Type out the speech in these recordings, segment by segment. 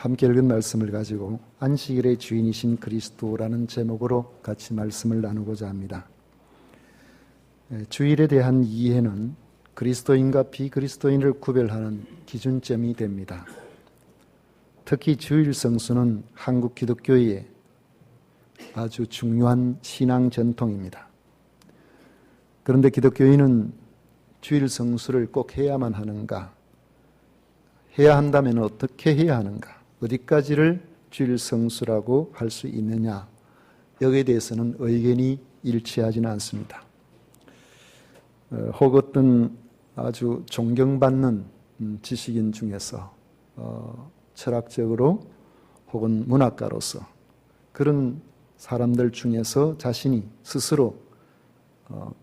함께 읽은 말씀을 가지고 안식일의 주인이신 그리스도라는 제목으로 같이 말씀을 나누고자 합니다. 주일에 대한 이해는 그리스도인과 비그리스도인을 구별하는 기준점이 됩니다. 특히 주일 성수는 한국 기독교의 아주 중요한 신앙 전통입니다. 그런데 기독교인은 주일 성수를 꼭 해야만 하는가? 해야 한다면 어떻게 해야 하는가? 어디까지를 주일 성수라고 할 수 있느냐? 여기에 대해서는 의견이 일치하지는 않습니다. 혹 어떤 아주 존경받는 지식인 중에서 철학적으로 혹은 문학가로서 그런 사람들 중에서 자신이 스스로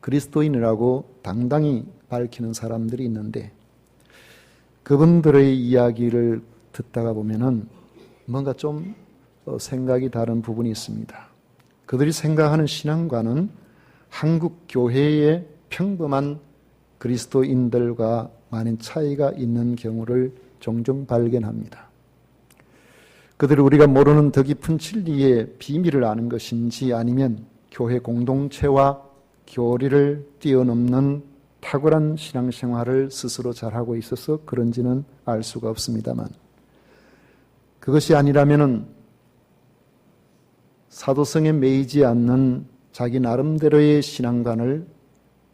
그리스도인이라고 당당히 밝히는 사람들이 있는데 그분들의 이야기를 듣다가 보면은 뭔가 좀 생각이 다른 부분이 있습니다. 그들이 생각하는 신앙과는 한국 교회의 평범한 그리스도인들과 많은 차이가 있는 경우를 종종 발견합니다. 그들이 우리가 모르는 더 깊은 진리의 비밀을 아는 것인지 아니면 교회 공동체와 교리를 뛰어넘는 탁월한 신앙생활을 스스로 잘하고 있어서 그런지는 알 수가 없습니다만 그것이 아니라면은 사도성에 매이지 않는 자기 나름대로의 신앙관을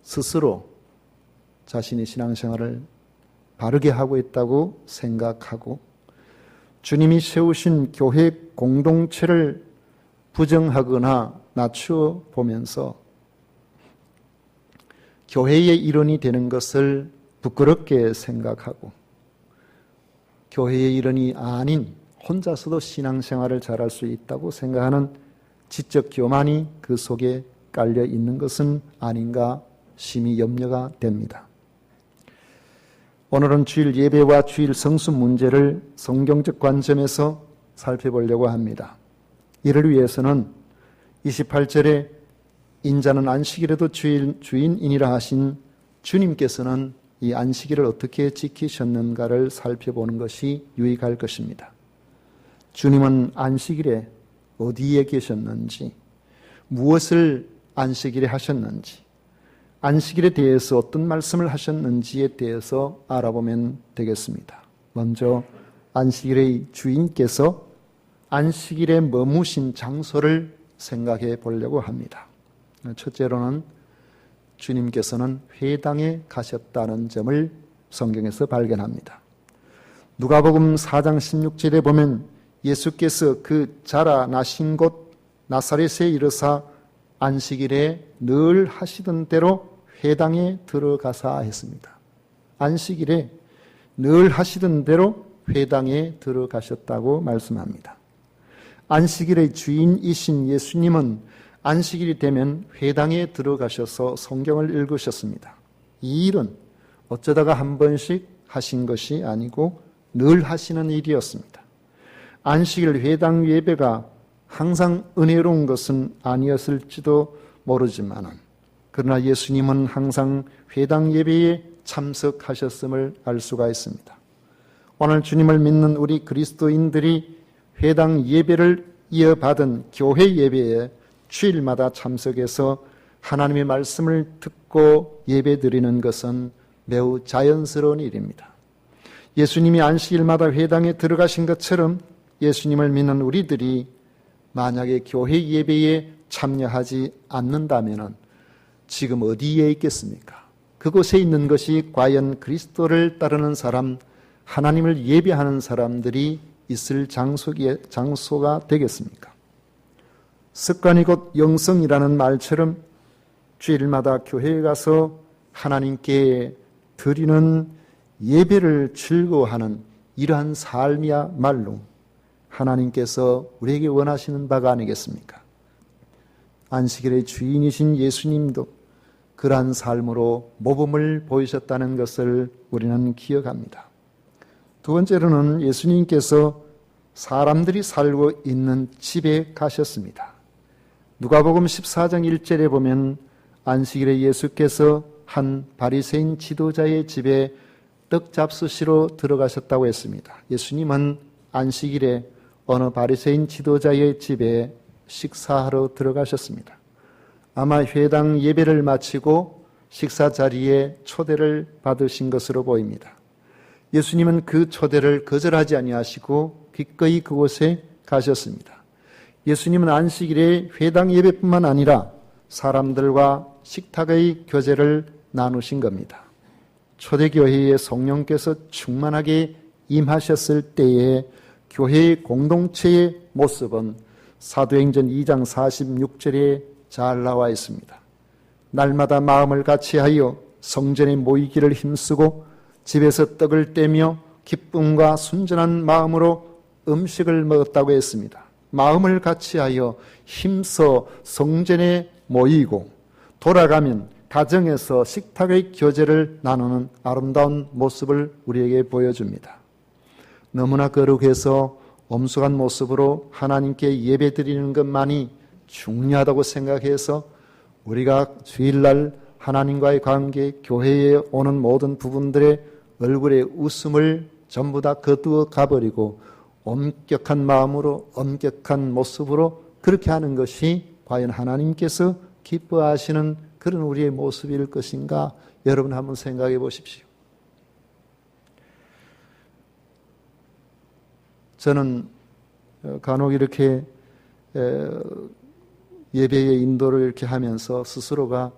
스스로 자신의 신앙생활을 바르게 하고 있다고 생각하고 주님이 세우신 교회 공동체를 부정하거나 낮추어 보면서 교회의 일원이 되는 것을 부끄럽게 생각하고 교회의 일원이 아닌 혼자서도 신앙생활을 잘할 수 있다고 생각하는 지적 교만이 그 속에 깔려 있는 것은 아닌가 심히 염려가 됩니다. 오늘은 주일 예배와 주일 성수 문제를 성경적 관점에서 살펴보려고 합니다. 이를 위해서는 28절에 인자는 안식일에도 주인이라 하신 주님께서는 이 안식일을 어떻게 지키셨는가를 살펴보는 것이 유익할 것입니다. 주님은 안식일에 어디에 계셨는지, 무엇을 안식일에 하셨는지, 안식일에 대해서 어떤 말씀을 하셨는지에 대해서 알아보면 되겠습니다. 먼저 안식일의 주인께서 안식일에 머무신 장소를 생각해 보려고 합니다. 첫째로는 주님께서는 회당에 가셨다는 점을 성경에서 발견합니다. 누가복음 4장 16절에 보면 예수께서 그 자라 나신 곳 나사렛에 이르사 안식일에 늘 하시던 대로 회당에 들어가사 했습니다. 안식일에 늘 하시던 대로 회당에 들어가셨다고 말씀합니다. 안식일의 주인이신 예수님은 안식일이 되면 회당에 들어가셔서 성경을 읽으셨습니다. 이 일은 어쩌다가 한 번씩 하신 것이 아니고 늘 하시는 일이었습니다. 안식일 회당 예배가 항상 은혜로운 것은 아니었을지도 모르지만 그러나 예수님은 항상 회당 예배에 참석하셨음을 알 수가 있습니다. 오늘 주님을 믿는 우리 그리스도인들이 회당 예배를 이어받은 교회 예배에 주일마다 참석해서 하나님의 말씀을 듣고 예배드리는 것은 매우 자연스러운 일입니다. 예수님이 안식일마다 회당에 들어가신 것처럼 예수님을 믿는 우리들이 만약에 교회 예배에 참여하지 않는다면 지금 어디에 있겠습니까? 그곳에 있는 것이 과연 그리스도를 따르는 사람, 하나님을 예배하는 사람들이 있을 장소가 되겠습니까? 습관이 곧 영성이라는 말처럼 주일마다 교회에 가서 하나님께 드리는 예배를 즐거워하는 이러한 삶이야말로 하나님께서 우리에게 원하시는 바가 아니겠습니까? 안식일의 주인이신 예수님도 그러한 삶으로 모범을 보이셨다는 것을 우리는 기억합니다. 두 번째로는 예수님께서 사람들이 살고 있는 집에 가셨습니다. 누가복음 14장 1절에 보면 안식일에 예수께서 한 바리새인 지도자의 집에 떡 잡수시러 들어가셨다고 했습니다. 예수님은 안식일에 어느 바리새인 지도자의 집에 식사하러 들어가셨습니다. 아마 회당 예배를 마치고 식사 자리에 초대를 받으신 것으로 보입니다. 예수님은 그 초대를 거절하지 아니하시고 기꺼이 그곳에 가셨습니다. 예수님은 안식일에 회당 예배뿐만 아니라 사람들과 식탁의 교제를 나누신 겁니다. 초대교회에 성령께서 충만하게 임하셨을 때에 교회의 공동체의 모습은 사도행전 2장 46절에 잘 나와 있습니다. 날마다 마음을 같이하여 성전에 모이기를 힘쓰고 집에서 떡을 떼며 기쁨과 순전한 마음으로 음식을 먹었다고 했습니다. 마음을 같이하여 힘써 성전에 모이고 돌아가면 가정에서 식탁의 교제를 나누는 아름다운 모습을 우리에게 보여줍니다. 너무나 거룩해서 엄숙한 모습으로 하나님께 예배드리는 것만이 중요하다고 생각해서 우리가 주일날 하나님과의 관계, 교회에 오는 모든 부분들의 얼굴에 웃음을 전부 다 거두어 가버리고 엄격한 마음으로, 엄격한 모습으로 그렇게 하는 것이 과연 하나님께서 기뻐하시는 그런 우리의 모습일 것인가? 여러분 한번 생각해 보십시오. 저는 간혹 이렇게 예배의 인도를 이렇게 하면서 스스로가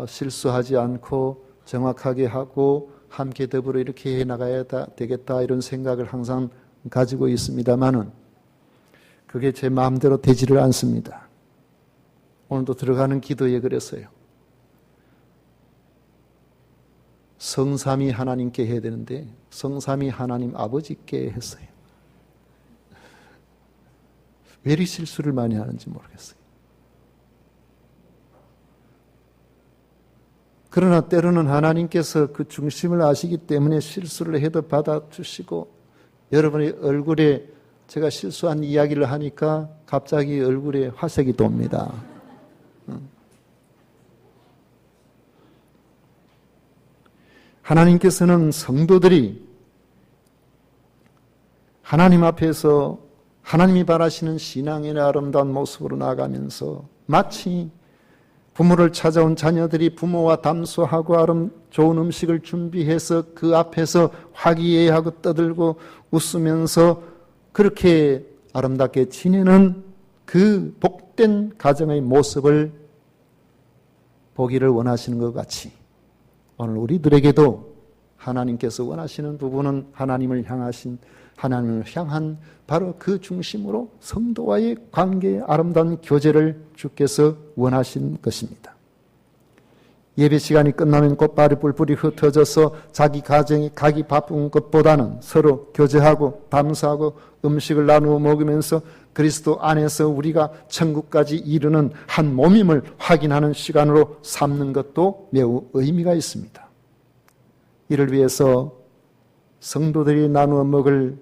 실수하지 않고 정확하게 하고 함께 더불어 이렇게 해나가야 되겠다 이런 생각을 항상 가지고 있습니다만은 그게 제 마음대로 되지를 않습니다. 오늘도 들어가는 기도에 그랬어요. 성삼위 하나님께 해야 되는데 성삼위 하나님 아버지께 했어요. 왜 이리 실수를 많이 하는지 모르겠어요. 그러나 때로는 하나님께서 그 중심을 아시기 때문에 실수를 해도 받아주시고 여러분의 얼굴에 제가 실수한 이야기를 하니까 갑자기 얼굴에 화색이 돕니다. 하나님께서는 성도들이 하나님 앞에서 하나님이 바라시는 신앙의 아름다운 모습으로 나아가면서 마치 부모를 찾아온 자녀들이 부모와 담소하고 좋은 음식을 준비해서 그 앞에서 화기애애하고 떠들고 웃으면서 그렇게 아름답게 지내는 그 복된 가정의 모습을 보기를 원하시는 것 같이 오늘 우리들에게도 하나님께서 원하시는 부분은 하나님을 향한 바로 그 중심으로 성도와의 관계의 아름다운 교제를 주께서 원하신 것입니다. 예배 시간이 끝나면 곧바로 뿔뿔이 흩어져서 자기 가정이 가기 바쁜 것보다는 서로 교제하고 담소하고 음식을 나누어 먹으면서 그리스도 안에서 우리가 천국까지 이르는 한 몸임을 확인하는 시간으로 삼는 것도 매우 의미가 있습니다. 이를 위해서 성도들이 나누어 먹을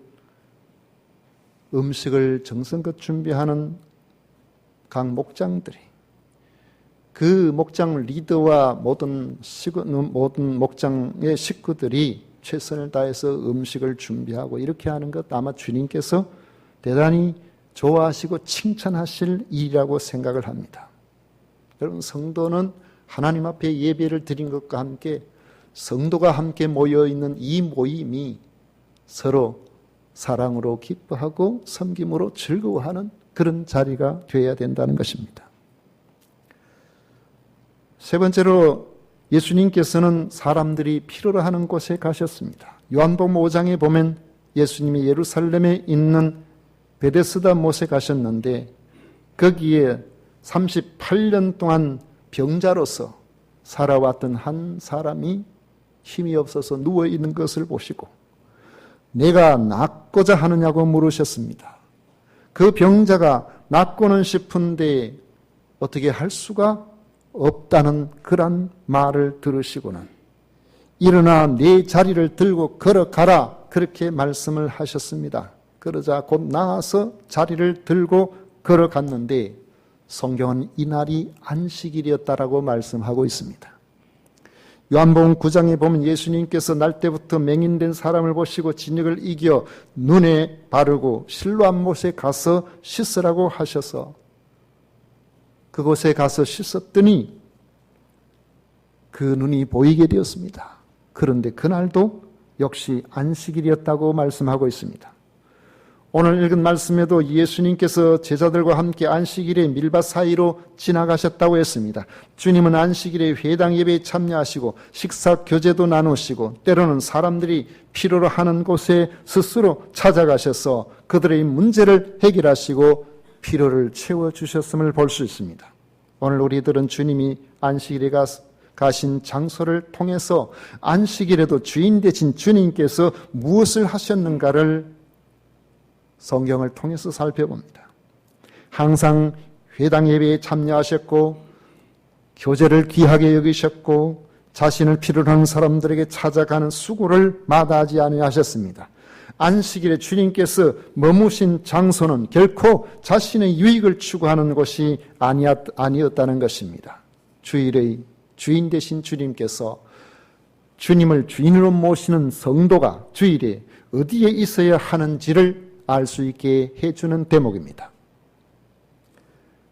음식을 정성껏 준비하는 각 목장들이 그 목장 리더와 모든 목장의 식구들이 최선을 다해서 음식을 준비하고 이렇게 하는 것 아마 주님께서 대단히 좋아하시고 칭찬하실 일이라고 생각을 합니다. 여러분 성도는 하나님 앞에 예배를 드린 것과 함께 성도가 함께 모여있는 이 모임이 서로 사랑으로 기뻐하고 섬김으로 즐거워하는 그런 자리가 되어야 된다는 것입니다. 세 번째로 예수님께서는 사람들이 필요로 하는 곳에 가셨습니다. 요한복음 5장에 보면 예수님이 예루살렘에 있는 베데스다 못에 가셨는데 거기에 38년 동안 병자로서 살아왔던 한 사람이 힘이 없어서 누워있는 것을 보시고 내가 낫고자 하느냐고 물으셨습니다. 그 병자가 낫고는 싶은데 어떻게 할 수가 없다는 그런 말을 들으시고는 일어나 네 자리를 들고 걸어가라 그렇게 말씀을 하셨습니다. 그러자 곧 나아서 자리를 들고 걸어갔는데 성경은 이날이 안식일이었다라고 말씀하고 있습니다. 요한복음 9장에 보면 예수님께서 날 때부터 맹인된 사람을 보시고 진역을 이겨 눈에 바르고 실로암 못에 가서 씻으라고 하셔서 그곳에 가서 씻었더니 그 눈이 보이게 되었습니다. 그런데 그날도 역시 안식일이었다고 말씀하고 있습니다. 오늘 읽은 말씀에도 예수님께서 제자들과 함께 안식일에 밀밭 사이로 지나가셨다고 했습니다. 주님은 안식일에 회당 예배에 참여하시고 식사 교제도 나누시고 때로는 사람들이 필요로 하는 곳에 스스로 찾아가셔서 그들의 문제를 해결하시고 필요를 채워주셨음을 볼 수 있습니다. 오늘 우리들은 주님이 안식일에 가신 장소를 통해서 안식일에도 주인 되신 주님께서 무엇을 하셨는가를 성경을 통해서 살펴봅니다. 항상 회당 예배에 참여하셨고 교제를 귀하게 여기셨고 자신을 필요로 하는 사람들에게 찾아가는 수고를 마다하지 아니하셨습니다. 안식일에 주님께서 머무신 장소는 결코 자신의 유익을 추구하는 곳이 아니었다는 것입니다. 주일의 주인 되신 주님께서 주님을 주인으로 모시는 성도가 주일에 어디에 있어야 하는지를 알 수 있게 해주는 대목입니다.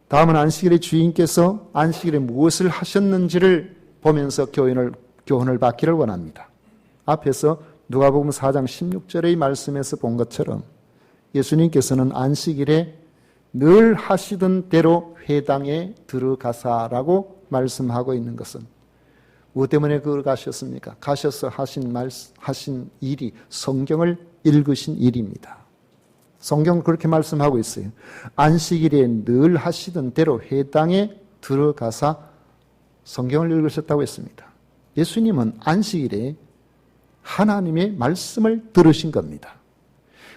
다음은 안식일의 주인께서 안식일에 무엇을 하셨는지를 보면서 교훈을 받기를 원합니다. 앞에서 누가복음 4장 16절의 말씀에서 본 것처럼 예수님께서는 안식일에 늘 하시던 대로 회당에 들어가사라고 말씀하고 있는 것은 무엇 때문에 그걸 가셨습니까? 가셔서 하신 일이 성경을 읽으신 일입니다. 성경은 그렇게 말씀하고 있어요. 안식일에 늘 하시던 대로 회당에 들어가사 성경을 읽으셨다고 했습니다. 예수님은 안식일에 하나님의 말씀을 들으신 겁니다.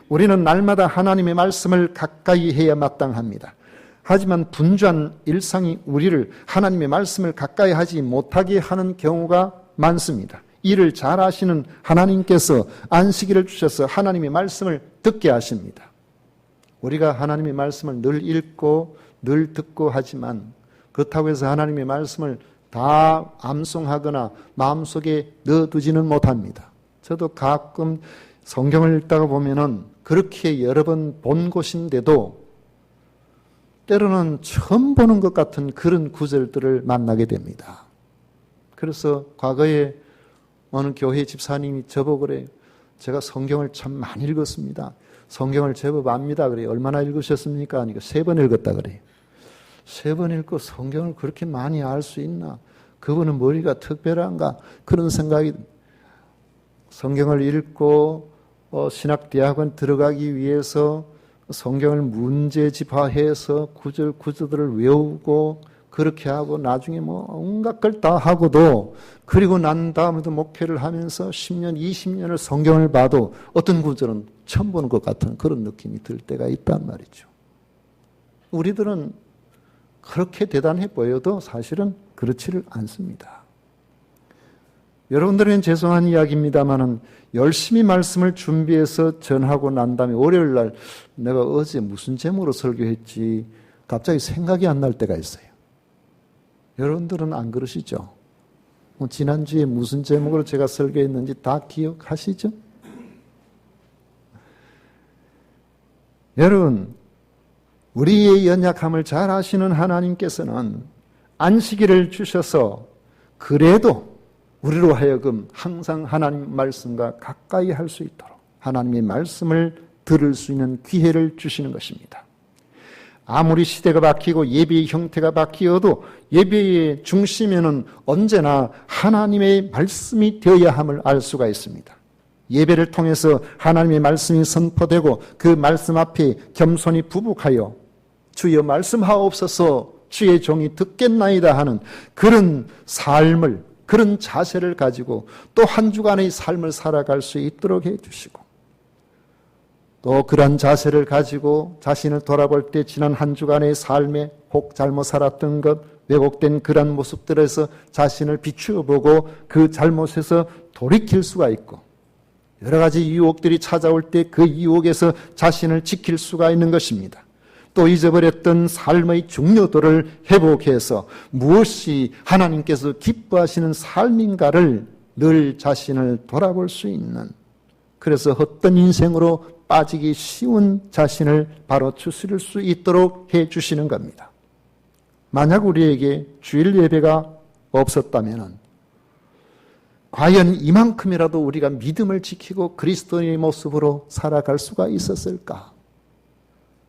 우리는 날마다 하나님의 말씀을 가까이 해야 마땅합니다. 하지만 분주한 일상이 우리를 하나님의 말씀을 가까이 하지 못하게 하는 경우가 많습니다. 이를 잘 아시는 하나님께서 안식일을 주셔서 하나님의 말씀을 듣게 하십니다. 우리가 하나님의 말씀을 늘 읽고 늘 듣고 하지만 그렇다고 해서 하나님의 말씀을 다 암송하거나 마음속에 넣어두지는 못합니다. 저도 가끔 성경을 읽다가 보면은 그렇게 여러 번 본 곳인데도 때로는 처음 보는 것 같은 그런 구절들을 만나게 됩니다. 그래서 과거에 어느 교회 집사님이 저보고 그래요. 제가 성경을 참 많이 읽었습니다. 성경을 제법 압니다. 그래요. 얼마나 읽으셨습니까? 하니까 3번 읽었다 그래요. 3번 읽고 성경을 그렇게 많이 알 수 있나? 그분은 머리가 특별한가? 그런 생각이 성경을 읽고 신학대학원 들어가기 위해서 성경을 문제집화해서 구절들을 외우고 그렇게 하고 나중에 온갖 걸 다 하고도 그리고 난 다음에도 목회를 하면서 10년, 20년을 성경을 봐도 어떤 구절은 처음 보는 것 같은 그런 느낌이 들 때가 있단 말이죠. 우리들은 그렇게 대단해 보여도 사실은 그렇지를 않습니다. 여러분들은 죄송한 이야기입니다만은 열심히 말씀을 준비해서 전하고 난 다음에 월요일 날 내가 어제 무슨 제목으로 설교했지 갑자기 생각이 안 날 때가 있어요. 여러분들은 안 그러시죠? 지난주에 무슨 제목으로 제가 설교했는지 다 기억하시죠? 여러분, 우리의 연약함을 잘 아시는 하나님께서는 안식일을 주셔서 그래도 우리로 하여금 항상 하나님 말씀과 가까이 할 수 있도록 하나님의 말씀을 들을 수 있는 기회를 주시는 것입니다. 아무리 시대가 바뀌고 예배의 형태가 바뀌어도 예배의 중심에는 언제나 하나님의 말씀이 되어야 함을 알 수가 있습니다. 예배를 통해서 하나님의 말씀이 선포되고 그 말씀 앞에 겸손히 부복하여 주여 말씀하옵소서 주의 종이 듣겠나이다 하는 그런 삶을 그런 자세를 가지고 또 한 주간의 삶을 살아갈 수 있도록 해주시고 또 그런 자세를 가지고 자신을 돌아볼 때 지난 한 주간의 삶에 혹 잘못 살았던 것, 왜곡된 그런 모습들에서 자신을 비추어 보고 그 잘못에서 돌이킬 수가 있고 여러 가지 유혹들이 찾아올 때 그 유혹에서 자신을 지킬 수가 있는 것입니다. 또 잊어버렸던 삶의 중요도를 회복해서 무엇이 하나님께서 기뻐하시는 삶인가를 늘 자신을 돌아볼 수 있는, 그래서 헛된 인생으로 빠지기 쉬운 자신을 바로 추스릴 수 있도록 해 주시는 겁니다. 만약 우리에게 주일 예배가 없었다면 과연 이만큼이라도 우리가 믿음을 지키고 그리스도인의 모습으로 살아갈 수가 있었을까?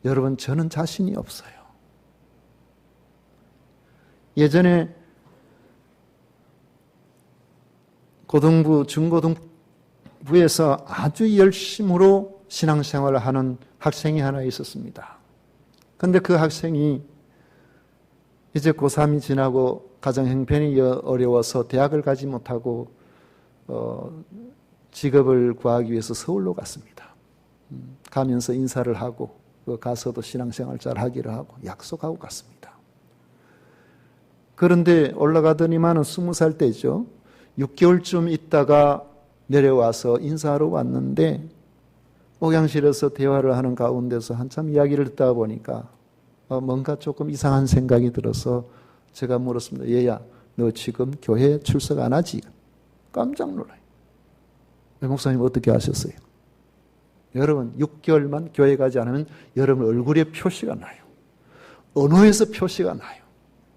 여러분, 저는 자신이 없어요. 예전에 고등부, 중고등부에서 아주 열심으로 신앙생활을 하는 학생이 하나 있었습니다. 그런데 그 학생이 이제 고3이 지나고 가정 형편이 어려워서 대학을 가지 못하고 직업을 구하기 위해서 서울로 갔습니다. 가면서 인사를 하고 가서도 신앙생활 잘 하기를 하고 약속하고 갔습니다. 그런데 올라가더니만은 20살 때죠. 6개월쯤 있다가 내려와서 인사하러 왔는데 목양실에서 대화를 하는 가운데서 한참 이야기를 듣다 보니까 뭔가 조금 이상한 생각이 들어서 제가 물었습니다. 얘야, 너 지금 교회 출석 안 하지? 깜짝 놀라요. 목사님 어떻게 하셨어요? 여러분, 6개월만 교회 가지 않으면 여러분 얼굴에 표시가 나요. 언어에서 표시가 나요.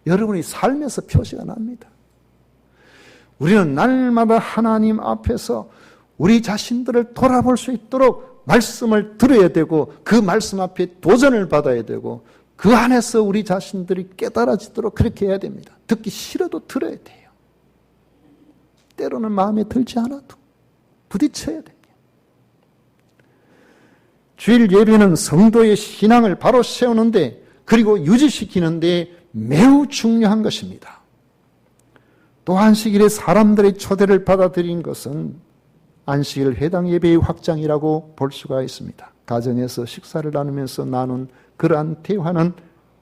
여러분의 삶에서 표시가 납니다. 우리는 날마다 하나님 앞에서 우리 자신들을 돌아볼 수 있도록 말씀을 들어야 되고 그 말씀 앞에 도전을 받아야 되고 그 안에서 우리 자신들이 깨달아지도록 그렇게 해야 됩니다. 듣기 싫어도 들어야 돼요. 때로는 마음에 들지 않아도 부딪혀야 됩니다. 주일 예배는 성도의 신앙을 바로 세우는데 그리고 유지시키는데 매우 중요한 것입니다. 또 안식일에 사람들의 초대를 받아들인 것은 안식일 회당 예배의 확장이라고 볼 수가 있습니다. 가정에서 식사를 나누면서 나눈 그러한 대화는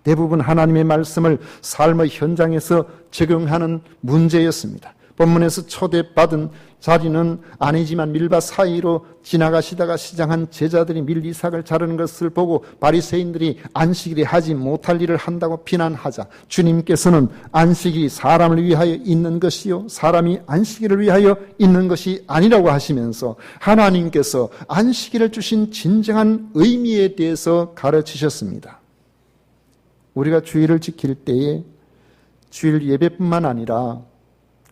대부분 하나님의 말씀을 삶의 현장에서 적용하는 문제였습니다. 본문에서 초대받은 자리는 아니지만 밀밭 사이로 지나가시다가 시장한 제자들이 밀이삭을 자르는 것을 보고 바리새인들이 안식일에 하지 못할 일을 한다고 비난하자 주님께서는 안식일이 사람을 위하여 있는 것이요 사람이 안식일을 위하여 있는 것이 아니라고 하시면서 하나님께서 안식일을 주신 진정한 의미에 대해서 가르치셨습니다. 우리가 주일을 지킬 때에 주일 예배뿐만 아니라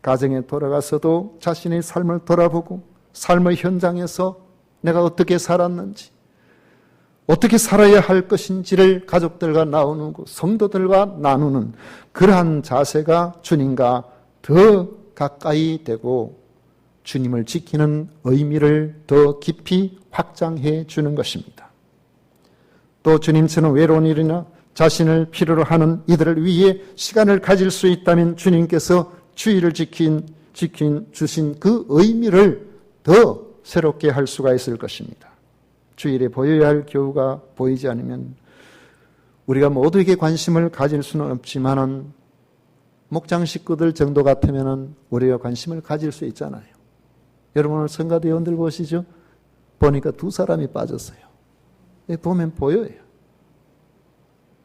가정에 돌아가서도 자신의 삶을 돌아보고 삶의 현장에서 내가 어떻게 살았는지 어떻게 살아야 할 것인지를 가족들과 나누고 성도들과 나누는 그러한 자세가 주님과 더 가까이 되고 주님을 지키는 의미를 더 깊이 확장해 주는 것입니다. 또 주님처럼 외로운 일이나 자신을 필요로 하는 이들을 위해 시간을 가질 수 있다면 주님께서 주일을 주신 그 의미를 더 새롭게 할 수가 있을 것입니다. 주일에 보여야 할 교우가 보이지 않으면 우리가 모두에게 관심을 가질 수는 없지만은 목장 식구들 정도 같으면은 우리가 관심을 가질 수 있잖아요. 여러분 오늘 성가대원들 보시죠? 보니까 2사람이 빠졌어요. 보면 보여요.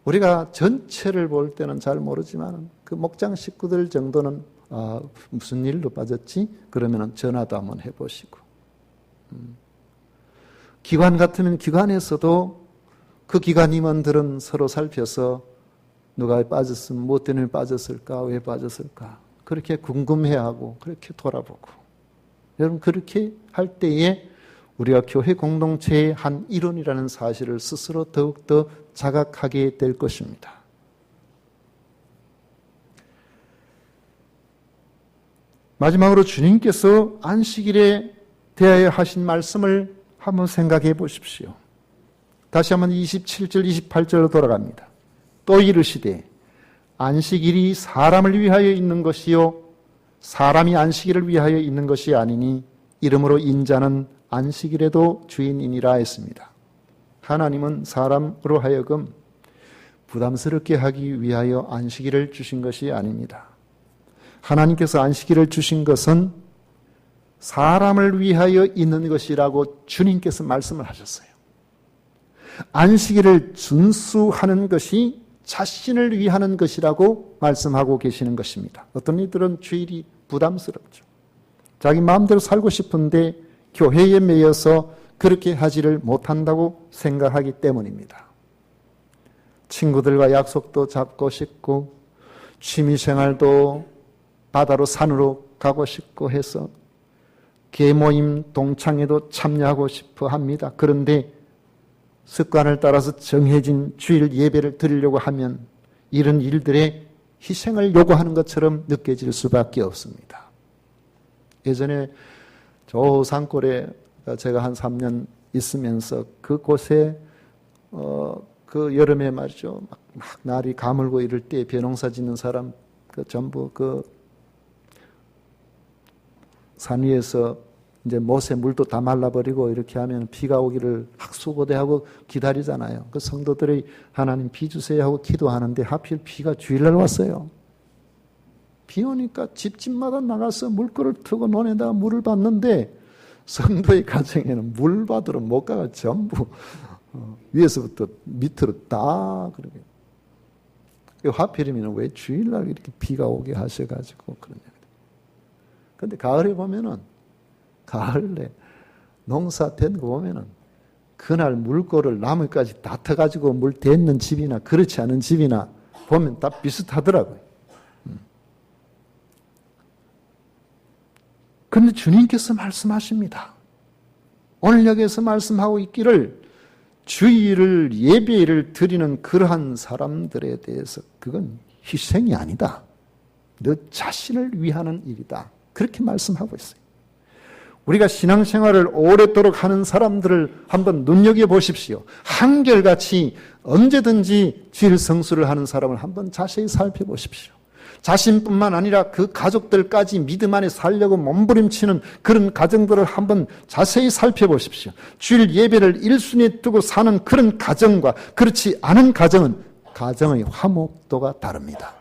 우리가 전체를 볼 때는 잘 모르지만 그 목장 식구들 정도는 무슨 일로 빠졌지? 그러면 전화도 한번 해보시고 기관 같으면 기관에서도 그 기관 임원들은 서로 살펴서 누가 빠졌으면 뭐 때문에 빠졌을까? 왜 빠졌을까? 그렇게 궁금해하고 그렇게 돌아보고 여러분 그렇게 할 때에 우리가 교회 공동체의 한 일원이라는 사실을 스스로 더욱더 자각하게 될 것입니다. 마지막으로 주님께서 안식일에 대하여 하신 말씀을 한번 생각해 보십시오. 다시 한번 27절, 28절로 돌아갑니다. 또 이르시되 안식일이 사람을 위하여 있는 것이요 사람이 안식일을 위하여 있는 것이 아니니 이러므로 인자는 안식일에도 주인이니라 했습니다. 하나님은 사람으로 하여금 부담스럽게 하기 위하여 안식일을 주신 것이 아닙니다. 하나님께서 안식일을 주신 것은 사람을 위하여 있는 것이라고 주님께서 말씀을 하셨어요. 안식일을 준수하는 것이 자신을 위하는 것이라고 말씀하고 계시는 것입니다. 어떤 이들은 주일이 부담스럽죠. 자기 마음대로 살고 싶은데 교회에 매여서 그렇게 하지를 못한다고 생각하기 때문입니다. 친구들과 약속도 잡고 싶고 취미생활도 바다로 산으로 가고 싶고 해서 계모임 동창회도 참여하고 싶어 합니다. 그런데 습관을 따라서 정해진 주일 예배를 드리려고 하면 이런 일들의 희생을 요구하는 것처럼 느껴질 수밖에 없습니다. 예전에 저 산골에 제가 한 3년 있으면서 그곳에 그 여름에 말이죠. 막 날이 가물고 이럴 때 벼농사 짓는 사람 전부 산 위에서 이제 못에 물도 다 말라버리고 이렇게 하면 비가 오기를 학수고대하고 기다리잖아요. 그 성도들이 하나님 비 주세요 하고 기도하는데 하필 비가 주일날 왔어요. 비 오니까 집집마다 나가서 물그릇 트고 논에다가 물을 받는데 성도의 가정에는 물 받으러 못 가가 전부 위에서부터 밑으로 다 그러게. 하필이면 왜 주일날 이렇게 비가 오게 하셔가지고 그러냐. 근데 가을에 보면은 가을에 농사 된 거 보면은 그날 물고를 나무까지 다 터가지고 물 댔는 집이나 그렇지 않은 집이나 보면 다 비슷하더라고요. 그런데 주님께서 말씀하십니다. 오늘 여기에서 말씀하고 있기를 주일을 예배를 드리는 그러한 사람들에 대해서 그건 희생이 아니다. 너 자신을 위하는 일이다. 그렇게 말씀하고 있어요. 우리가 신앙생활을 오랫도록 하는 사람들을 한번 눈여겨보십시오. 한결같이 언제든지 주일 성수를 하는 사람을 한번 자세히 살펴보십시오. 자신뿐만 아니라 그 가족들까지 믿음 안에 살려고 몸부림치는 그런 가정들을 한번 자세히 살펴보십시오. 주일 예배를 1순위에 두고 사는 그런 가정과 그렇지 않은 가정은 가정의 화목도가 다릅니다.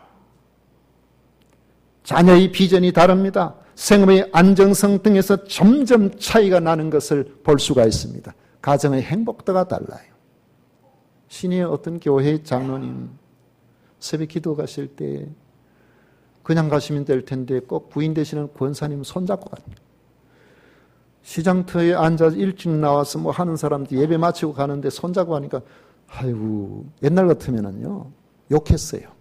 자녀의 비전이 다릅니다. 생업의 안정성 등에서 점점 차이가 나는 것을 볼 수가 있습니다. 가정의 행복도가 달라요. 신의 어떤 교회의 장로님 새벽 기도 가실 때 그냥 가시면 될 텐데 꼭 부인 되시는 권사님 손잡고 갑니다. 시장터에 앉아서 일찍 나와서 뭐 하는 사람들 예배 마치고 가는데 손잡고 가니까 아이고 옛날 같으면은요 욕했어요.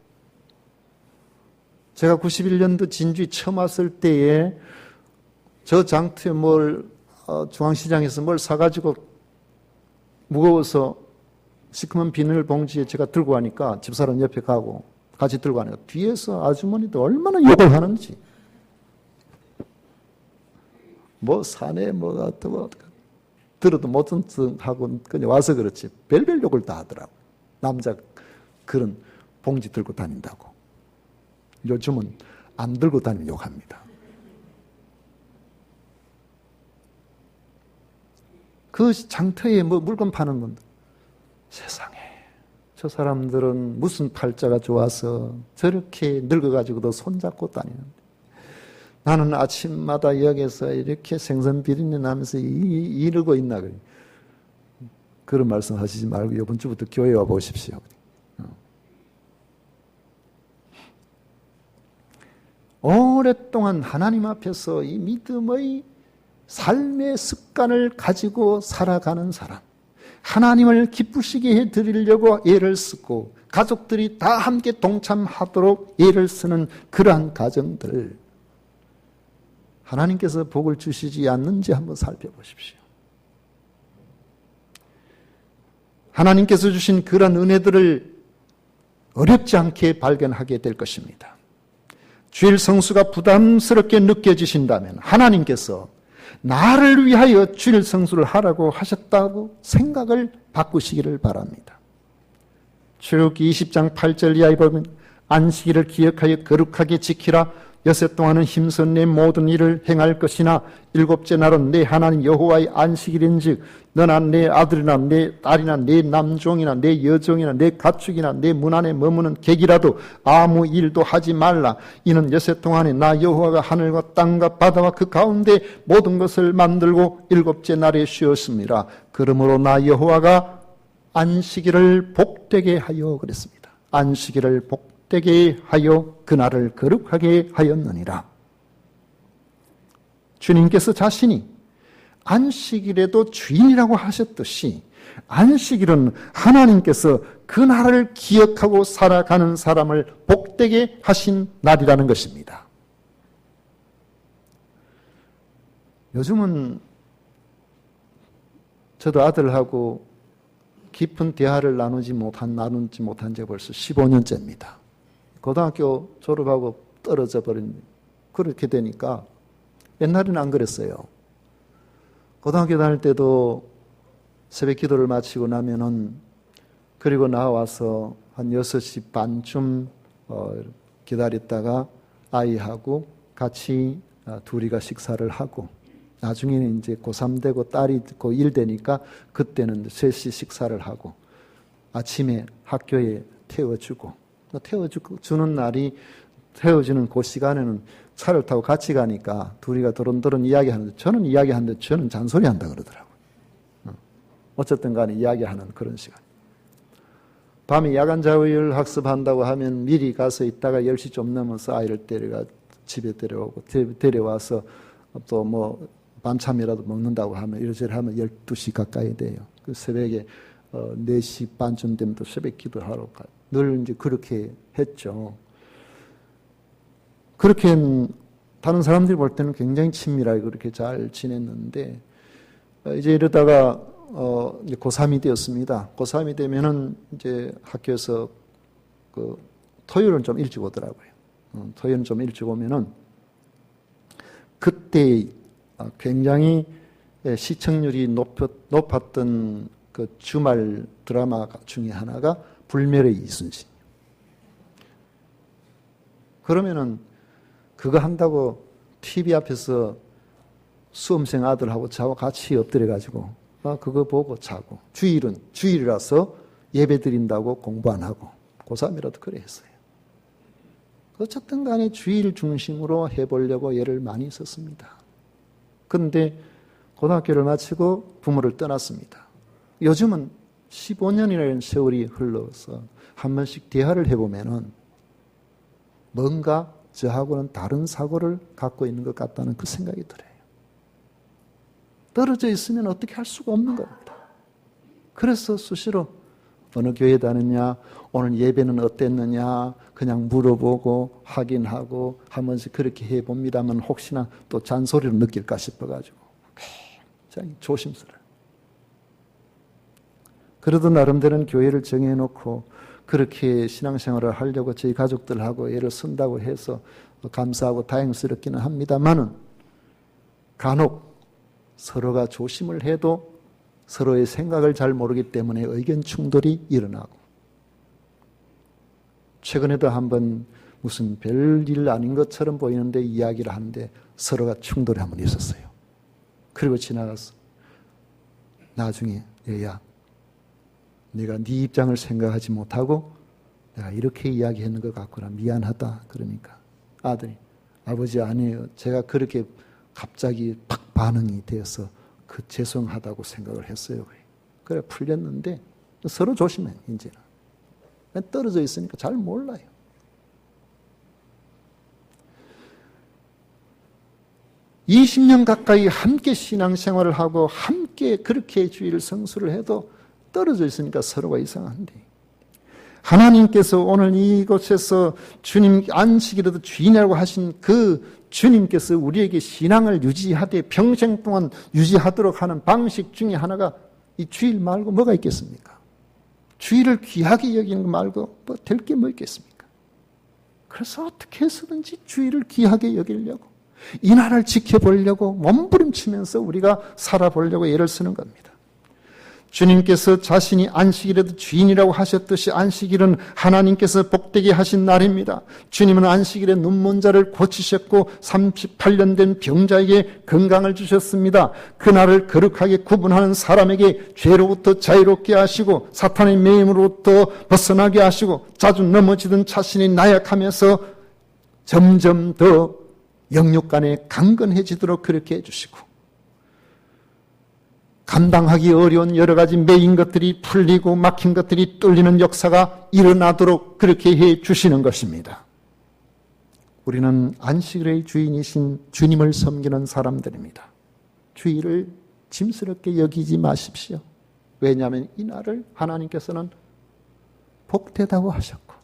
제가 91년도 진주에 처음 왔을 때에 저 장터에 중앙시장에서 뭘 사가지고 무거워서 시커먼 비닐 봉지에 제가 들고 가니까 집사람 옆에 가고 같이 들고 가니까 뒤에서 아주머니도 얼마나 욕을 하는지. 뭐 사내 뭐가 어떻고 들어도 못 듣하고 그냥 와서 그렇지 별별 욕을 다 하더라고. 남자 그런 봉지 들고 다닌다고. 요즘은 안 들고 다니면 욕합니다. 그 장터에 뭐 물건 파는 분들 세상에 저 사람들은 무슨 팔자가 좋아서 저렇게 늙어가지고도 손잡고 다니는데 나는 아침마다 여기서 이렇게 생선 비린내 나면서 이러고 있나 그래. 그런 말씀 하시지 말고 이번 주부터 교회 와 보십시오. 오랫동안 하나님 앞에서 이 믿음의 삶의 습관을 가지고 살아가는 사람, 하나님을 기쁘시게 해드리려고 애를 쓰고 가족들이 다 함께 동참하도록 애를 쓰는 그러한 가정들, 하나님께서 복을 주시지 않는지 한번 살펴보십시오. 하나님께서 주신 그런 은혜들을 어렵지 않게 발견하게 될 것입니다. 주일 성수가 부담스럽게 느껴지신다면 하나님께서 나를 위하여 주일 성수를 하라고 하셨다고 생각을 바꾸시기를 바랍니다. 출애굽기 20장 8절 이하에 보면 안식일을 기억하여 거룩하게 지키라. 여섯 동안은 힘써 내 모든 일을 행할 것이나 일곱째 날은 내 하나님 여호와의 안식일인즉 너나 내 아들이나 내 딸이나 내 남종이나 내 여종이나 내 가축이나 내 문 안에 머무는 객이라도 아무 일도 하지 말라. 이는 여섯 동안에 나 여호와가 하늘과 땅과 바다와 그 가운데 모든 것을 만들고 일곱째 날에 쉬었습니다. 그러므로 나 여호와가 안식일을 복되게 하여 그랬습니다. 안식일을 복되게 하여 그날을 거룩하게 하였느니라. 주님께서 자신이 안식일에도 주인이라고 하셨듯이 안식일은 하나님께서 그날을 기억하고 살아가는 사람을 복되게 하신 날이라는 것입니다. 요즘은 저도 아들하고 깊은 대화를 나누지 못한 지 벌써 15년째입니다. 고등학교 졸업하고 떨어져 버린, 그렇게 되니까 옛날에는 안 그랬어요. 고등학교 다닐 때도 새벽 기도를 마치고 나면은, 그리고 나와서 한 6시 반쯤 기다렸다가 아이하고 같이 둘이가 식사를 하고, 나중에는 이제 고3 되고 딸이 고1 되니까 그때는 셋이 식사를 하고, 아침에 학교에 태워주고, 태워주는 날이, 태워주는 그 시간에는 차를 타고 같이 가니까 둘이가 도론도론 이야기하는데, 저는 이야기하는데 저는 잔소리 한다 그러더라고요. 어쨌든 간에 이야기하는 그런 시간. 밤에 야간 자율 학습한다고 하면 미리 가서 있다가 10시 좀 넘어서 아이를 집에 데려와서 또 뭐 밤참이라도 먹는다고 하면, 이러저러 하면 12시 가까이 돼요. 그 새벽에 4시 반쯤 되면 또 새벽 기도하러 가요. 늘 이제 그렇게 했죠. 그렇게 다른 사람들이 볼 때는 굉장히 친밀하게 그렇게 잘 지냈는데, 이제 이러다가 이제 고3이 되었습니다. 고3이 되면은 이제 학교에서 그 토요일은 좀 일찍 오더라고요. 토요일은 좀 일찍 오면은 그때 굉장히 시청률이 높았던 그 주말 드라마 중에 하나가 불멸의 이순신. 그러면은 그거 한다고 TV 앞에서 수험생 아들하고 저하고 같이 엎드려가지고 그거 보고 자고, 주일이라서 예배 드린다고 공부 안 하고, 고3이라도 그래 했어요. 어쨌든 간에 주일 중심으로 해보려고 애를 많이 썼습니다. 그런데 고등학교를 마치고 부모를 떠났습니다. 요즘은 15년이라는 세월이 흘러서 한 번씩 대화를 해보면은 뭔가 저하고는 다른 사고를 갖고 있는 것 같다는 그 생각이 들어요. 떨어져 있으면 어떻게 할 수가 없는 겁니다. 그래서 수시로 어느 교회 다녔냐, 오늘 예배는 어땠느냐, 그냥 물어보고 확인하고 한 번씩 그렇게 해봅니다만 혹시나 또 잔소리를 느낄까 싶어가지고 굉장히 조심스러워요. 그래도 나름대로는 교회를 정해놓고 그렇게 신앙생활을 하려고 저희 가족들하고 애를 쓴다고 해서 감사하고 다행스럽기는 합니다만은 간혹 서로가 조심을 해도 서로의 생각을 잘 모르기 때문에 의견 충돌이 일어나고, 최근에도 한번 무슨 별일 아닌 것처럼 보이는데 이야기를 하는데 서로가 충돌이 한번 있었어요. 그리고 지나가서 나중에 얘야, 내가 네 입장을 생각하지 못하고 내가 이렇게 이야기했는 것 같구나, 미안하다. 그러니까 아들이, 아버지 아니에요, 제가 그렇게 갑자기 팍 반응이 되어서 죄송하다고 생각을 했어요. 그래 풀렸는데 서로 조심해. 이제는 떨어져 있으니까 잘 몰라요. (20년) 가까이 함께 신앙생활을 하고 함께 그렇게 주일 성수를 해도 떨어져 있으니까 서로가 이상한데, 하나님께서 오늘 이곳에서 주님 안식일에도 주인이라고 하신 그 주님께서 우리에게 신앙을 유지하되 평생 동안 유지하도록 하는 방식 중에 하나가 이 주일 말고 뭐가 있겠습니까? 주일을 귀하게 여기는 거 말고 뭐 될 게 뭐 있겠습니까? 그래서 어떻게 해서든지 주일을 귀하게 여기려고, 이 날을 지켜보려고 몸부림치면서 우리가 살아보려고 애를 쓰는 겁니다. 주님께서 자신이 안식일에도 주인이라고 하셨듯이 안식일은 하나님께서 복되게 하신 날입니다. 주님은 안식일에 눈먼 자를 고치셨고 38년 된 병자에게 건강을 주셨습니다. 그날을 거룩하게 구분하는 사람에게 죄로부터 자유롭게 하시고 사탄의 매임으로부터 벗어나게 하시고 자주 넘어지던 자신이 나약하면서 점점 더 영육 간에 강건해지도록 그렇게 해주시고, 감당하기 어려운 여러 가지 매인 것들이 풀리고 막힌 것들이 뚫리는 역사가 일어나도록 그렇게 해 주시는 것입니다. 우리는 안식일의 주인이신 주님을 섬기는 사람들입니다. 주일을 짐스럽게 여기지 마십시오. 왜냐하면 이 날을 하나님께서는 복되다고 하셨고,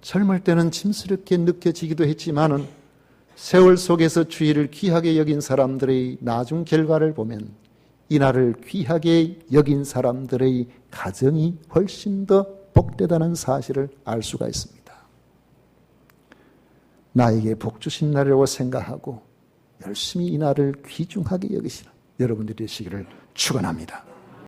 젊을 때는 짐스럽게 느껴지기도 했지만은 세월 속에서 주일을 귀하게 여긴 사람들의 나중 결과를 보면 이 날을 귀하게 여긴 사람들의 가정이 훨씬 더 복되다는 사실을 알 수가 있습니다. 나에게 복 주신 날이라고 생각하고 열심히 이 날을 귀중하게 여기시는 여러분들이 되시기를 축원합니다.